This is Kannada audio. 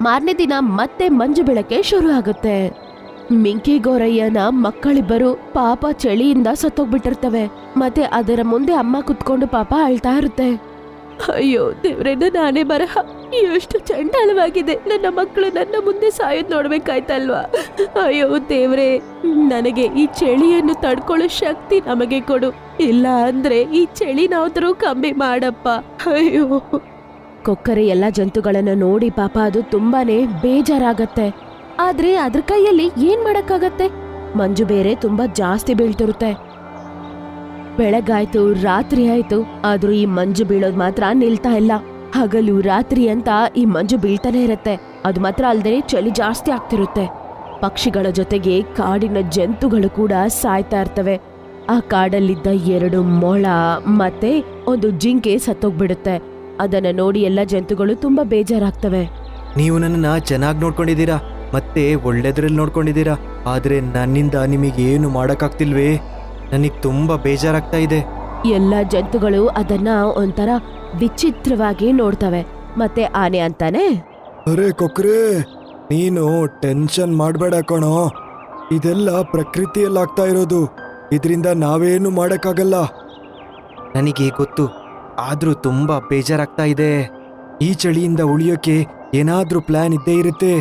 ಮಾರನೇ ದಿನ ಮತ್ತೆ ಮಂಜು ಬೀಳಕ್ಕೆ ಶುರು ಆಗುತ್ತೆ. ಮಿಂಕಿ ಗೋರಯ್ಯನ ಮಕ್ಕಳಿಬ್ಬರು ಪಾಪ ಚಳಿಯಿಂದ ಸತ್ತೋಗ್ಬಿಟ್ಟಿರ್ತವೆ. ಮತ್ತೆ ಅದರ ಮುಂದೆ ಅಮ್ಮ ಕುತ್ಕೊಂಡು ಪಾಪ ಅಳ್ತಾ ಇರುತ್ತೆ. ಅಯ್ಯೋ ದೇವ್ರೆ, ನಾನೇ ಬರಹ, ಎಷ್ಟು ಚಂಡಾಲವಾಗಿದೆ. ನನ್ನ ಮಕ್ಕಳು ನನ್ನ ಮುಂದೆ ಸಾಯೋದ್ ನೋಡ್ಬೇಕಾಯ್ತಲ್ವಾ. ಅಯ್ಯೋ ದೇವ್ರೆ, ನನಗೆ ಈ ಚಳಿಯನ್ನು ತಡ್ಕೊಳ್ಳೋ ಶಕ್ತಿ ನಮಗೆ ಕೊಡು. ಇಲ್ಲ ಅಂದ್ರೆ ಈ ಚಳಿನಾದ್ರೂ ಕಮ್ಮಿ ಮಾಡಪ್ಪ. ಅಯ್ಯೋ. ಕೊಕ್ಕರೆ ಎಲ್ಲ ಜಂತುಗಳನ್ನ ನೋಡಿ ಪಾಪ ಅದು ತುಂಬಾನೇ ಬೇಜಾರಾಗತ್ತೆ. ಆದ್ರೆ ಅದ್ರ ಕೈಯಲ್ಲಿ ಏನ್ ಮಾಡಕ್ಕಾಗತ್ತೆ? ಮಂಜು ಬೇರೆ ತುಂಬಾ ಜಾಸ್ತಿ ಬೀಳ್ತಿರುತ್ತೆ. ಬೆಳಗಾಯ್ತು, ರಾತ್ರಿ ಆಯ್ತು, ಆದ್ರೂ ಈ ಮಂಜು ಬೀಳೋದ್ ಮಾತ್ರ ನಿಲ್ತಾ ಇಲ್ಲ. ಹಗಲು ರಾತ್ರಿ ಅಂತ ಈ ಮಂಜು ಬೀಳ್ತಾನೆ ಇರತ್ತೆ. ಅದು ಮಾತ್ರ ಅಲ್ದೇ ಚಳಿ ಜಾಸ್ತಿ ಆಗ್ತಿರುತ್ತೆ. ಪಕ್ಷಿಗಳ ಜೊತೆಗೆ ಕಾಡಿನ ಜಂತುಗಳು ಕೂಡ ಸಾಯ್ತಾ ಇರ್ತವೆ. ಆ ಕಾಡಲ್ಲಿದ್ದ 2 ಮೊಳ ಮತ್ತೆ ಒಂದು ಜಿಂಕೆ ಸತ್ತೋಗ್ಬಿಡುತ್ತೆ. ಅದನ್ನ ನೋಡಿ ಎಲ್ಲ ಜಂತುಗಳು ತುಂಬಾ ಬೇಜಾರಾಗ್ತವೆ. ನೀವು ನನ್ನನ್ನ ಚೆನ್ನಾಗಿ ನೋಡ್ಕೊಂಡಿದ್ದೀರಾ, ಮತ್ತೆ ಒಳ್ಳೆದ್ರಲ್ಲಿ ನೋಡ್ಕೊಂಡಿದ್ದೀರಾ. ಆದ್ರೆ ನನ್ನಿಂದ ನಿಮಗೆ ಏನು ಮಾಡಕ್ಕಾಗ್ತಿಲ್ವೇ? ನನಗ್ ತುಂಬಾ ಬೇಜಾರಾಗ್ತಾ ಇದೆ. ಎಲ್ಲ ಜಂತುಗಳು ಅದನ್ನ ಒಂಥರ ವಿಚಿತ್ರವಾಗಿ ನೋಡ್ತವೆ. ಮತ್ತೆ ಆನೆ ಅಂತಾನೆ, ಅರೆ ಕೊಕ್ರೆ, ನೀನು ಟೆನ್ಷನ್ ಮಾಡಬೇಡ ಕಣೋ. ಇದೆಲ್ಲ ಪ್ರಕೃತಿಯಲ್ಲಾಗ್ತಾ ಇರೋದು. ಇದರಿಂದ ನಾವೇನು ಮಾಡಕ್ಕಾಗಲ್ಲ. ನನಗೆ ಗೊತ್ತು, ಆದ್ರೂ ತುಂಬಾ ಬೇಜಾರಾಗ್ತಾ ಇದೆ. ಈ ಚಳಿಯಿಂದ ಉಳಿಯೋಕೆ ಏನಾದ್ರೂ ಪ್ಲಾನ್ ಇದ್ದೇ ಇರುತ್ತೆ.